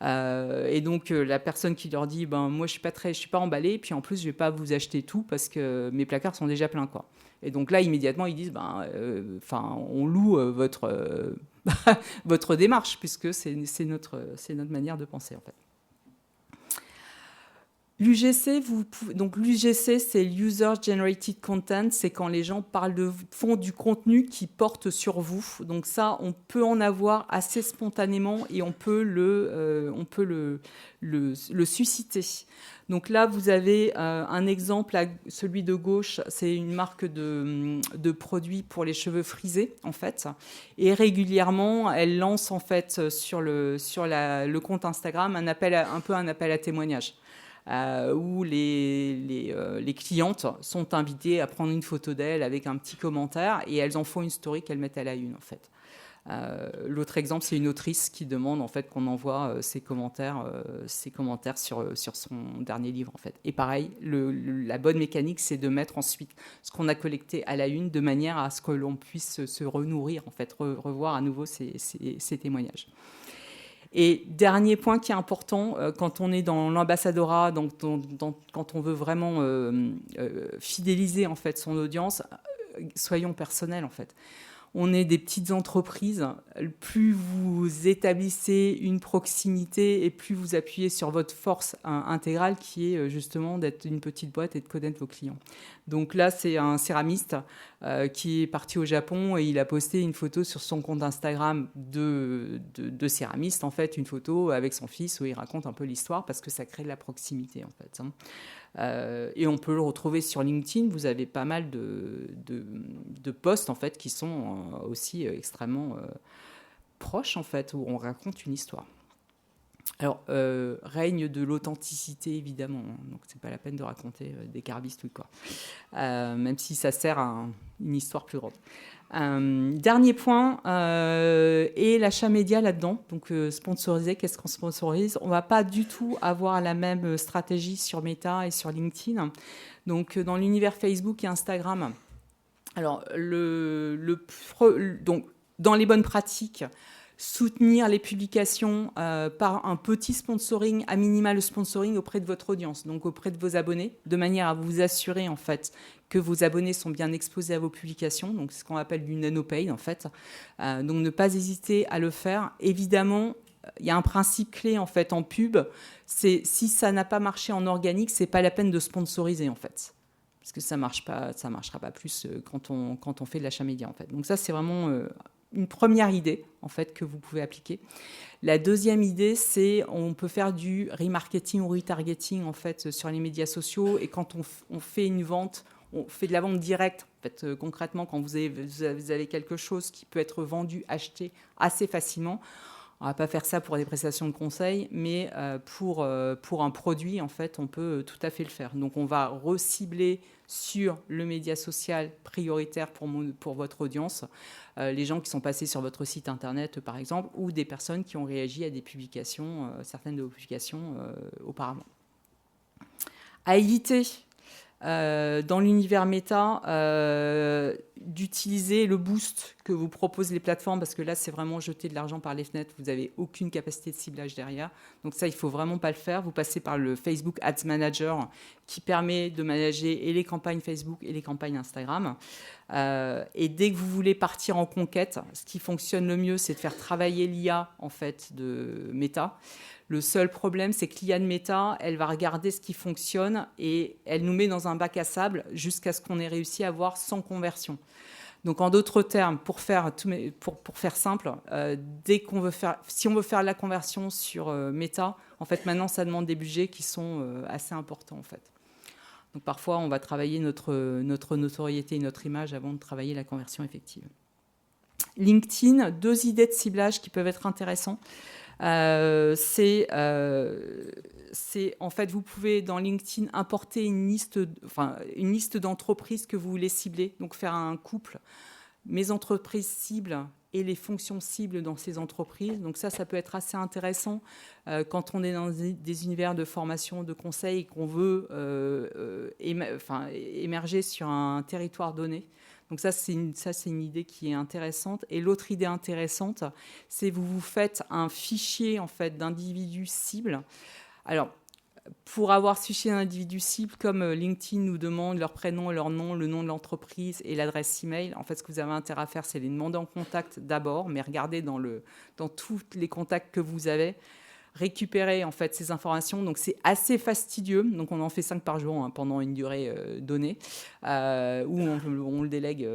Et donc, la personne qui leur dit, moi, je suis pas emballée, puis en plus, je vais pas vous acheter tout parce que mes placards sont déjà pleins, quoi. Et donc là, immédiatement, ils disent, on loue votre démarche, puisque c'est notre manière de penser, en fait. L'UGC, l'UGC, c'est User Generated Content, c'est quand les gens font du contenu qui porte sur vous. Donc ça, on peut en avoir assez spontanément et on peut le susciter. Donc là, vous avez un exemple, celui de gauche, c'est une marque de produits pour les cheveux frisés, en fait. Et régulièrement, elle lance, en fait, sur le compte Instagram, un peu un appel à témoignage. Où les clientes sont invitées à prendre une photo d'elles avec un petit commentaire et elles en font une story qu'elles mettent à la une, en fait. L'autre exemple, c'est une autrice qui demande en fait qu'on envoie ses commentaires sur son dernier livre, en fait. Et pareil, la bonne mécanique, c'est de mettre ensuite ce qu'on a collecté à la une de manière à ce que l'on puisse se renourrir, en fait, revoir à nouveau ces témoignages. Et dernier point qui est important, quand on est dans l'ambassadorat, quand on veut vraiment fidéliser en fait son audience, soyons personnels en fait. On est des petites entreprises, plus vous établissez une proximité et plus vous appuyez sur votre force intégrale qui est justement d'être une petite boîte et de connaître vos clients. Donc là, c'est un céramiste qui est parti au Japon et il a posté une photo sur son compte Instagram de céramiste, en fait, une photo avec son fils où il raconte un peu l'histoire parce que ça crée de la proximité, en fait. Et on peut le retrouver sur LinkedIn. Vous avez pas mal de posts en fait qui sont aussi extrêmement proches en fait où on raconte une histoire. Alors règne de l'authenticité évidemment, donc c'est pas la peine de raconter des carbistes ou quoi, même si ça sert à une histoire plus grande. Dernier point, et l'achat média là-dedans. Donc, sponsorisé, qu'est-ce qu'on sponsorise? On ne va pas du tout avoir la même stratégie sur Meta et sur LinkedIn. Donc, dans l'univers Facebook et Instagram, alors, donc, dans les bonnes pratiques, soutenir les publications par un petit sponsoring, à minima le sponsoring auprès de votre audience, donc auprès de vos abonnés, de manière à vous assurer en fait que vos abonnés sont bien exposés à vos publications, donc c'est ce qu'on appelle du nano-paid en fait. Donc ne pas hésiter à le faire. Évidemment, il y a un principe clé en fait en pub, c'est si ça n'a pas marché en organique, c'est pas la peine de sponsoriser en fait. Parce que ça marchera pas plus quand on fait de l'achat média en fait. Donc ça c'est vraiment une première idée en fait que vous pouvez appliquer. La deuxième idée, c'est on peut faire du remarketing ou retargeting en fait sur les médias sociaux et quand on fait une vente, on fait de la vente directe. En fait, concrètement, quand vous avez quelque chose qui peut être vendu, acheté assez facilement, on ne va pas faire ça pour des prestations de conseil, mais pour un produit, en fait, on peut tout à fait le faire. Donc, on va recibler sur le média social prioritaire pour votre audience les gens qui sont passés sur votre site internet, par exemple, ou des personnes qui ont réagi à des publications, certaines de vos publications auparavant. À éviter... dans l'univers méta, d'utiliser le boost que vous proposent les plateformes, parce que là, c'est vraiment jeter de l'argent par les fenêtres. Vous n'avez aucune capacité de ciblage derrière. Donc ça, il ne faut vraiment pas le faire. Vous passez par le Facebook Ads Manager qui permet de manager et les campagnes Facebook et les campagnes Instagram. Et dès que vous voulez partir en conquête, ce qui fonctionne le mieux, c'est de faire travailler l'IA en fait, de Meta. Le seul problème, c'est que l'IA de Meta, elle va regarder ce qui fonctionne et elle nous met dans un bac à sable jusqu'à ce qu'on ait réussi à avoir 100 conversions. Donc, en d'autres termes, pour faire simple, si on veut faire la conversion sur Meta, en fait, maintenant, ça demande des budgets qui sont assez importants, en fait. Donc, parfois, on va travailler notre notoriété et notre image avant de travailler la conversion effective. LinkedIn, 2 idées de ciblage qui peuvent être intéressantes. C'est en fait, vous pouvez dans LinkedIn importer une liste d'entreprises que vous voulez cibler, donc faire un couple, mes entreprises cibles et les fonctions cibles dans ces entreprises. Donc ça peut être assez intéressant quand on est dans des univers de formation, de conseil et qu'on veut émerger sur un territoire donné. Donc ça, c'est une idée qui est intéressante. Et l'autre idée intéressante, c'est vous faites un fichier en fait, d'individus cibles. Alors, pour avoir ce fichier d'individus cibles, comme LinkedIn nous demande leur prénom et leur nom, le nom de l'entreprise et l'adresse email, en fait, ce que vous avez intérêt à faire, c'est les demander en contact d'abord, mais regardez dans tous les contacts que vous avez, récupérer en fait ces informations. Donc c'est assez fastidieux. Donc on en fait 5 par jour pendant une durée donnée, où on le délègue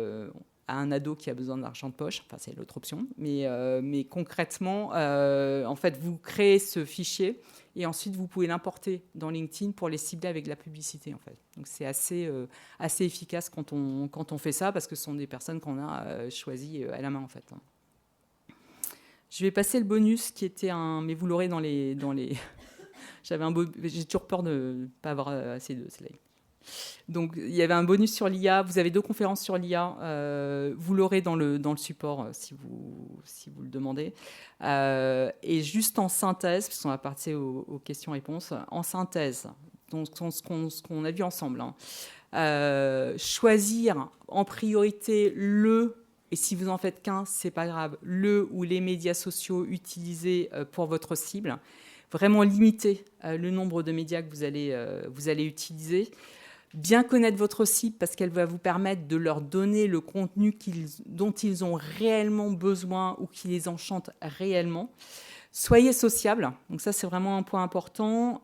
à un ado qui a besoin d'argent de poche. Enfin c'est l'autre option. Mais concrètement, en fait vous créez ce fichier et ensuite vous pouvez l'importer dans LinkedIn pour les cibler avec de la publicité en fait. Donc c'est assez efficace quand on fait ça parce que ce sont des personnes qu'on a choisies à la main en fait. Je vais passer le bonus qui était mais vous l'aurez dans les. J'ai toujours peur de ne pas avoir assez de slides. Donc il y avait un bonus sur l'IA. Vous avez 2 conférences sur l'IA. Vous l'aurez dans le support si vous le demandez. Et juste en synthèse, parce qu'on va passer aux questions-réponses. En synthèse, donc ce qu'on a vu ensemble. Choisir en priorité et si vous en faites qu'un, c'est pas grave, le ou les médias sociaux utilisés pour votre cible. Vraiment limiter le nombre de médias que vous allez utiliser. Bien connaître votre cible parce qu'elle va vous permettre de leur donner le contenu dont ils ont réellement besoin ou qui les enchante réellement. Soyez sociable, donc ça c'est vraiment un point important.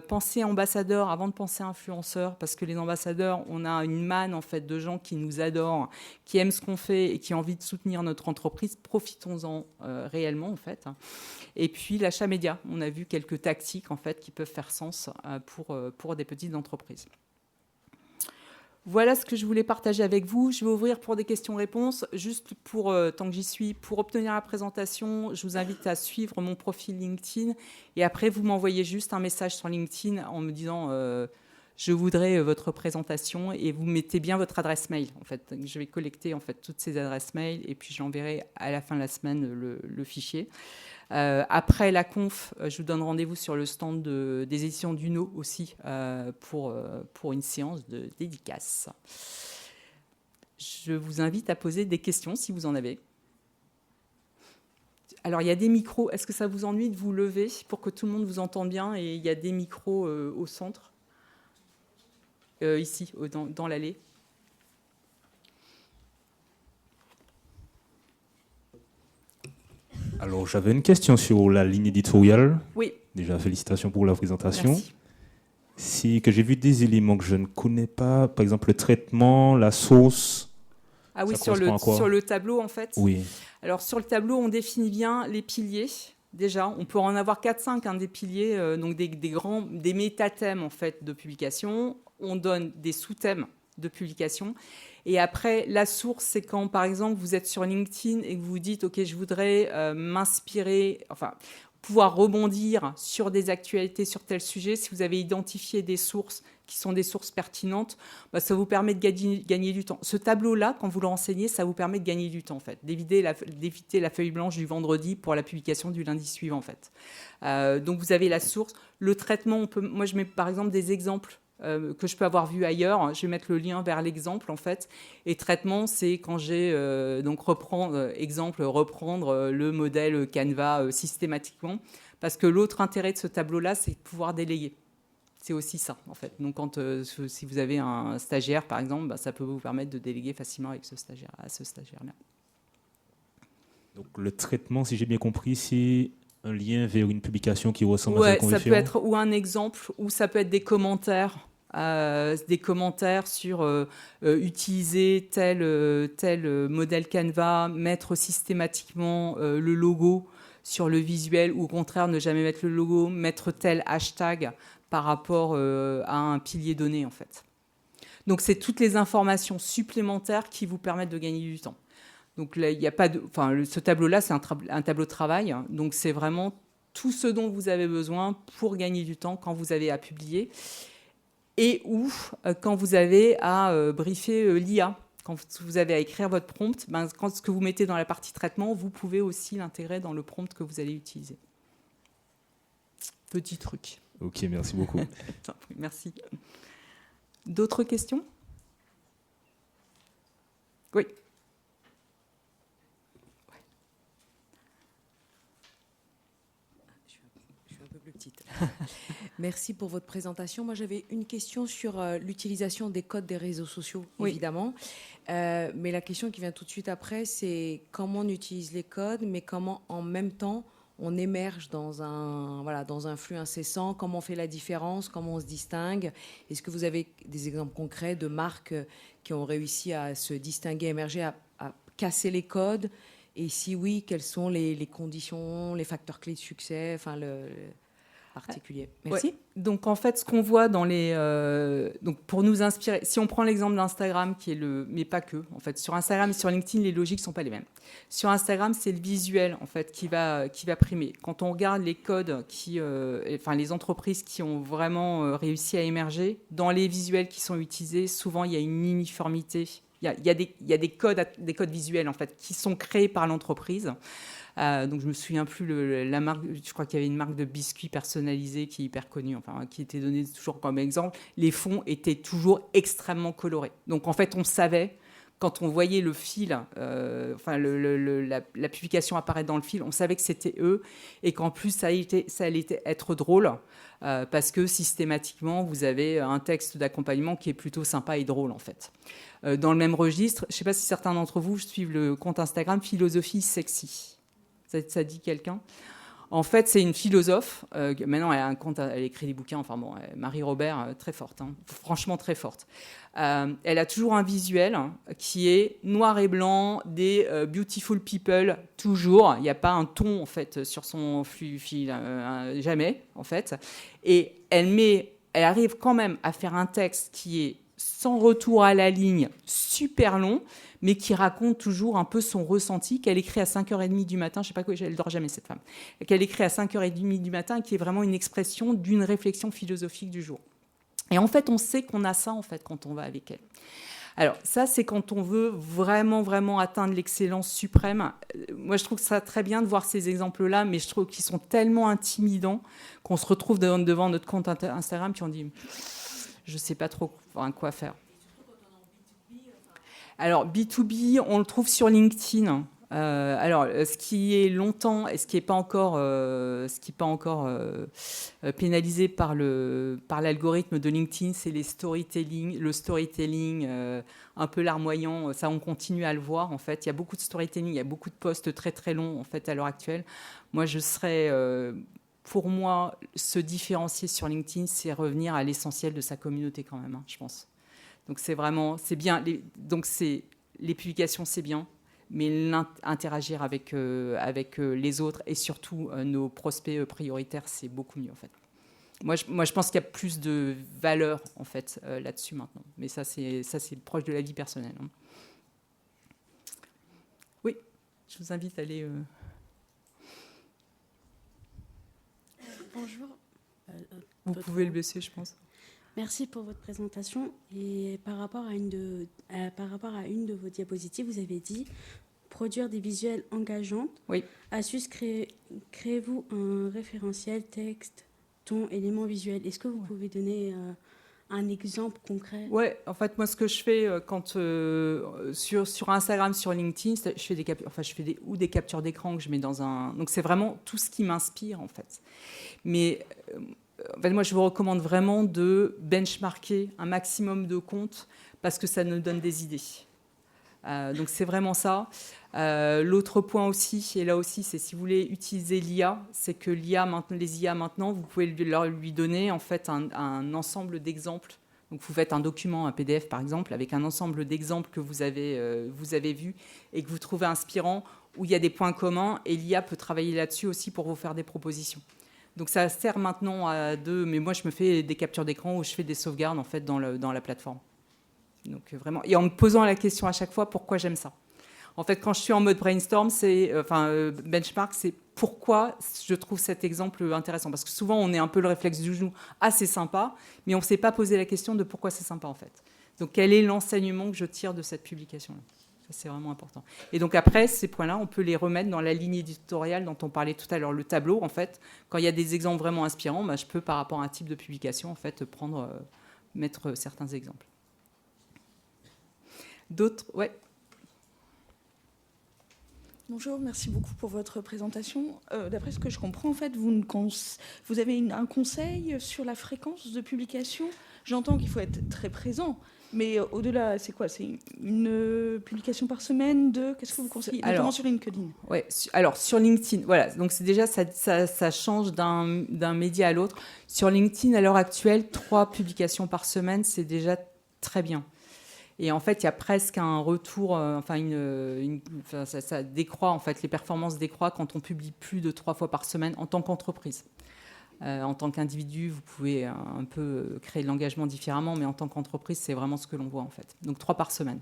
Pensez ambassadeur avant de penser influenceur, parce que les ambassadeurs, on a une manne en fait de gens qui nous adorent, qui aiment ce qu'on fait et qui ont envie de soutenir notre entreprise. Profitons-en réellement en fait. Et puis l'achat média, on a vu quelques tactiques en fait qui peuvent faire sens pour des petites entreprises. Voilà ce que je voulais partager avec vous. Je vais ouvrir pour des questions-réponses. Juste tant que j'y suis, pour obtenir la présentation, je vous invite à suivre mon profil LinkedIn. Et après, vous m'envoyez juste un message sur LinkedIn en me disant je voudrais votre présentation et vous mettez bien votre adresse mail. En fait, je vais collecter en fait toutes ces adresses mail et puis j'enverrai à la fin de la semaine le fichier. Après la conf, je vous donne rendez-vous sur le stand des éditions Duno aussi pour une séance de dédicace. Je vous invite à poser des questions si vous en avez. Alors, il y a des micros. Est-ce que ça vous ennuie de vous lever pour que tout le monde vous entende bien? Et il y a des micros au centre, ici, dans l'allée. Alors, j'avais une question sur la ligne éditoriale. Oui. Déjà, félicitations pour la présentation. Merci. Que j'ai vu des éléments que je ne connais pas, par exemple le traitement, la source. Ah oui, sur le tableau, en fait. Oui. Alors, sur le tableau, on définit bien les piliers. Déjà, on peut en avoir 4-5 des piliers, donc des métathèmes en fait, de publication. On donne des sous-thèmes de publication. Et après, la source, c'est quand, par exemple, vous êtes sur LinkedIn et que vous vous dites « Ok, je voudrais m'inspirer, pouvoir rebondir sur des actualités sur tel sujet. » Si vous avez identifié des sources qui sont des sources pertinentes, ça vous permet de gagner du temps. Ce tableau-là, quand vous le renseignez, ça vous permet de gagner du temps, en fait, d'éviter la feuille blanche du vendredi pour la publication du lundi suivant, en fait. Donc, vous avez la source. Le traitement, moi, je mets par exemple des exemples que je peux avoir vu ailleurs. Je vais mettre le lien vers l'exemple, en fait. Et traitement, c'est quand j'ai donc reprendre le modèle Canva systématiquement. Parce que l'autre intérêt de ce tableau-là, c'est de pouvoir déléguer. C'est aussi ça, en fait. Donc, si vous avez un stagiaire, par exemple, ça peut vous permettre de déléguer facilement avec ce stagiaire-là. Donc, le traitement, si j'ai bien compris, c'est un lien vers une publication qui ressemble à cette ça peut être ou un exemple, ou ça peut être des commentaires sur utiliser tel modèle Canva, mettre systématiquement le logo sur le visuel, ou au contraire ne jamais mettre le logo, mettre tel hashtag par rapport à un pilier donné, en fait. Donc c'est toutes les informations supplémentaires qui vous permettent de gagner du temps. Donc là, il y a pas de, ce tableau-là, c'est un tableau de travail. Donc c'est vraiment tout ce dont vous avez besoin pour gagner du temps quand vous avez à publier et ou quand vous avez à briefer l'IA. Quand vous avez à écrire votre prompt, quand ce que vous mettez dans la partie traitement, vous pouvez aussi l'intégrer dans le prompt que vous allez utiliser. Petit truc. Ok, merci beaucoup. Merci. D'autres questions ? Oui. Merci pour votre présentation. Moi, j'avais une question sur l'utilisation des codes des réseaux sociaux, oui. Évidemment. Mais la question qui vient tout de suite après, c'est comment on utilise les codes, mais comment, en même temps, on émerge dans un flux incessant, comment on fait la différence, comment on se distingue. Est-ce que vous avez des exemples concrets de marques qui ont réussi à se distinguer, émerger, à casser les codes ? Et si oui, quelles sont les conditions, les facteurs clés de succès, particulier. Merci. Ouais. Donc en fait, ce qu'on voit dans les donc pour nous inspirer, si on prend l'exemple d'Instagram qui est mais pas que, en fait, sur Instagram et sur LinkedIn, les logiques sont pas les mêmes. Sur Instagram, c'est le visuel en fait qui va primer. Quand on regarde les codes les entreprises qui ont vraiment réussi à émerger, dans les visuels qui sont utilisés, souvent il y a une uniformité. Il y a des codes visuels en fait qui sont créés par l'entreprise. Donc je me souviens plus la marque. Je crois qu'il y avait une marque de biscuits personnalisés qui est hyper connue, qui était donnée toujours comme exemple. Les fonds étaient toujours extrêmement colorés. Donc en fait, on savait quand on voyait le fil, la publication apparaître dans le fil, on savait que c'était eux et qu'en plus ça allait être drôle parce que systématiquement vous avez un texte d'accompagnement qui est plutôt sympa et drôle en fait. Dans le même registre, je ne sais pas si certains d'entre vous suivent le compte Instagram Philosophie Sexy. Ça dit quelqu'un ? En fait, c'est une philosophe. Maintenant, elle a un compte, elle écrit des bouquins. Marie Robert, très forte, franchement très forte. Elle a toujours un visuel qui est noir et blanc, des beautiful people, toujours. Il n'y a pas un ton, en fait, sur son fil, jamais, en fait. Et elle arrive quand même à faire un texte qui est sans retour à la ligne, super long, mais qui raconte toujours un peu son ressenti, qu'elle écrit à 5h30 du matin, je ne sais pas quoi, elle ne dort jamais cette femme, qu'elle écrit à 5h30 du matin, qui est vraiment une expression d'une réflexion philosophique du jour. Et en fait, on sait qu'on a ça en fait, quand on va avec elle. Alors ça, c'est quand on veut vraiment, vraiment atteindre l'excellence suprême. Moi, je trouve ça très bien de voir ces exemples-là, mais je trouve qu'ils sont tellement intimidants qu'on se retrouve devant notre compte Instagram puis on dit... Je ne sais pas trop quoi faire. Alors, B2B, on le trouve sur LinkedIn. Ce qui est longtemps et ce qui n'est pas encore, pénalisé par l'algorithme de LinkedIn, c'est le storytelling un peu larmoyant. Ça, on continue à le voir, en fait. Il y a beaucoup de storytelling, il y a beaucoup de posts très, très longs, en fait, à l'heure actuelle. Moi, pour moi, se différencier sur LinkedIn, c'est revenir à l'essentiel de sa communauté quand même, je pense. Donc c'est bien. Les publications, c'est bien, mais interagir avec les autres et surtout nos prospects prioritaires, c'est beaucoup mieux en fait. Moi, je pense qu'il y a plus de valeur en fait là-dessus maintenant. Mais ça, c'est proche de la vie personnelle. Oui, je vous invite à aller. Bonjour. Vous pouvez le baisser, je pense. Merci pour votre présentation. Et par rapport à une de vos diapositives, vous avez dit produire des visuels engageants. Oui. Astuce, créez-vous un référentiel, texte, ton, élément visuel. Est-ce que vous pouvez donner un exemple concret? Ouais, en fait, moi, ce que je fais quand sur Instagram, sur LinkedIn, je fais des captures d'écran que je mets dans un. Donc, c'est vraiment tout ce qui m'inspire, en fait. Mais en fait, moi, je vous recommande vraiment de benchmarker un maximum de comptes parce que ça nous donne des idées. Donc, c'est vraiment ça. L'autre point aussi, et là aussi, c'est si vous voulez utiliser l'IA, c'est que les IA maintenant, vous pouvez lui donner en fait un ensemble d'exemples. Donc vous faites un document, un PDF par exemple, avec un ensemble d'exemples que vous avez vus et que vous trouvez inspirants, où il y a des points communs, et l'IA peut travailler là-dessus aussi pour vous faire des propositions. Donc ça sert maintenant mais moi je me fais des captures d'écran où je fais des sauvegardes en fait dans la plateforme. Donc vraiment, et en me posant la question à chaque fois pourquoi j'aime ça. En fait, quand je suis en mode brainstorm, benchmark, c'est pourquoi je trouve cet exemple intéressant. Parce que souvent, on est un peu le réflexe du genou, c'est sympa, mais on ne s'est pas posé la question de pourquoi c'est sympa, en fait. Donc, quel est l'enseignement que je tire de cette publication-là ? Ça, c'est vraiment important. Et donc, après, ces points-là, on peut les remettre dans la ligne éditoriale dont on parlait tout à l'heure, le tableau, en fait. Quand il y a des exemples vraiment inspirants, je peux, par rapport à un type de publication, en fait, mettre certains exemples. D'autres ? Ouais. Bonjour, merci beaucoup pour votre présentation. D'après ce que je comprends, en fait, vous avez un conseil sur la fréquence de publication. J'entends qu'il faut être très présent, mais au-delà, c'est quoi ? C'est une publication par semaine, qu'est-ce que vous conseillez ? Notamment sur LinkedIn. Ouais, alors sur LinkedIn, voilà. Donc c'est déjà ça change d'un média à l'autre. Sur LinkedIn, à l'heure actuelle, 3 publications par semaine, c'est déjà très bien. Et en fait, il y a presque un retour, ça décroît, en fait, les performances décroît quand on publie plus de 3 fois par semaine en tant qu'entreprise. En tant qu'individu, vous pouvez un peu créer de l'engagement différemment, mais en tant qu'entreprise, c'est vraiment ce que l'on voit, en fait. Donc 3 par semaine.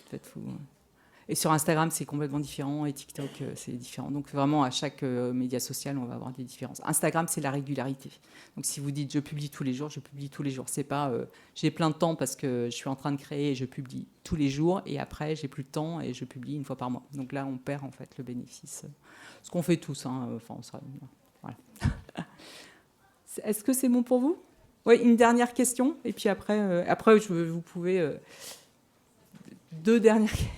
En fait, Et sur Instagram, c'est complètement différent, et TikTok, c'est différent. Donc vraiment, à chaque média social, on va avoir des différences. Instagram, c'est la régularité. Donc si vous dites « je publie tous les jours », je publie tous les jours. C'est pas j'ai plein de temps parce que je suis en train de créer et je publie tous les jours, et après, j'ai plus de temps et je publie 1 fois par mois. Donc là, on perd en fait le bénéfice. Ce qu'on fait tous. Voilà. Est-ce que c'est bon pour vous ? Oui, une dernière question. Et puis après vous pouvez... 2 dernières questions.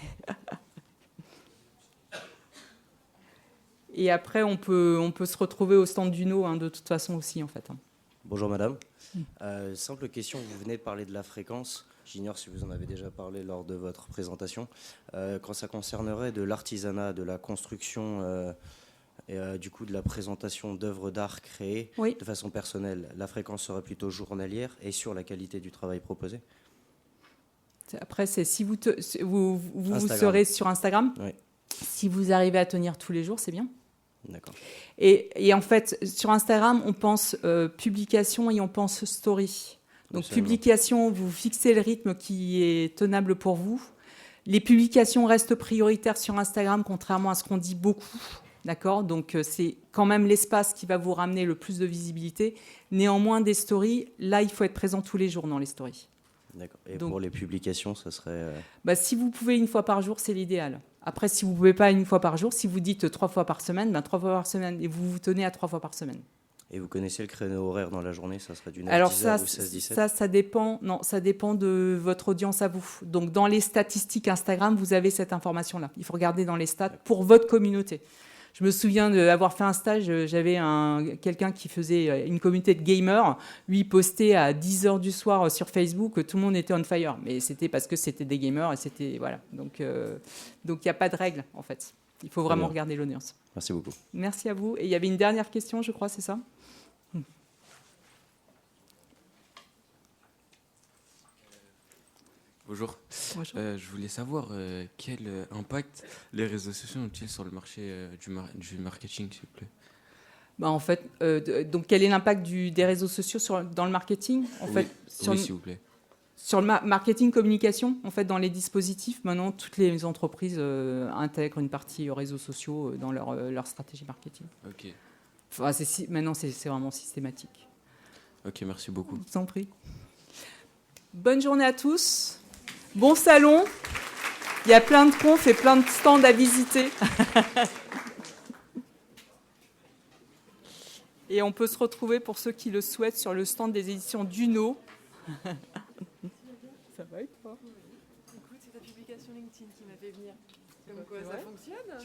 Et après, on peut se retrouver au stand d'Uno, de toute façon aussi, en fait. Bonjour madame. Simple question, vous venez de parler de la fréquence. J'ignore si vous en avez déjà parlé lors de votre présentation. Quand ça concernerait de l'artisanat, de la construction et du coup de la présentation d'œuvres d'art créées de façon personnelle, la fréquence serait plutôt journalière et sur la qualité du travail proposé ? Après, c'est si vous serez sur Instagram. Oui. Si vous arrivez à tenir tous les jours, c'est bien. D'accord. Et en fait, sur Instagram, on pense publication et on pense story. Donc, publication, vous fixez le rythme qui est tenable pour vous. Les publications restent prioritaires sur Instagram, contrairement à ce qu'on dit beaucoup. D'accord ? Donc, c'est quand même l'espace qui va vous ramener le plus de visibilité. Néanmoins, des stories, là, il faut être présent tous les jours dans les stories. D'accord. Et donc, pour les publications, ça serait... si vous pouvez 1 fois par jour, c'est l'idéal. Après, si vous ne pouvez pas 1 fois par jour, si vous dites 3 fois par semaine, 3 fois par semaine, et vous vous tenez à 3 fois par semaine. Et vous connaissez le créneau horaire dans la journée ? Ça serait du 9 à 10h ou 16-17 ? Ça dépend. Non, ça dépend de votre audience à vous. Donc, dans les statistiques Instagram, vous avez cette information-là. Il faut regarder dans les stats pour votre communauté. Je me souviens d'avoir fait un stage, j'avais quelqu'un qui faisait une communauté de gamers. Lui, il postait à 10h du soir sur Facebook, tout le monde était on fire. Mais c'était parce que c'était des gamers et c'était... Voilà. Donc, il n'y a pas de règle, en fait. Il faut vraiment regarder l'audience. Merci beaucoup. Merci à vous. Et il y avait une dernière question, je crois, c'est ça ? Bonjour. Bonjour. Je voulais savoir quel impact les réseaux sociaux ont-ils sur le marché du marketing, s'il vous plaît ? En fait, donc quel est l'impact des réseaux sociaux dans le marketing ? Oui, s'il vous plaît. Sur le marketing communication, en fait, dans les dispositifs, maintenant, toutes les entreprises intègrent une partie réseaux sociaux dans leur stratégie marketing. Ok. Enfin, maintenant, c'est vraiment systématique. Ok, merci beaucoup. Je vous en prie. Bonne journée à tous. Bon salon. Il y a plein de confs et plein de stands à visiter. Et on peut se retrouver, pour ceux qui le souhaitent, sur le stand des éditions d'Uno Ça va et toi? Écoute, c'est ta publication LinkedIn qui m'a fait venir. Comme quoi, ça fonctionne.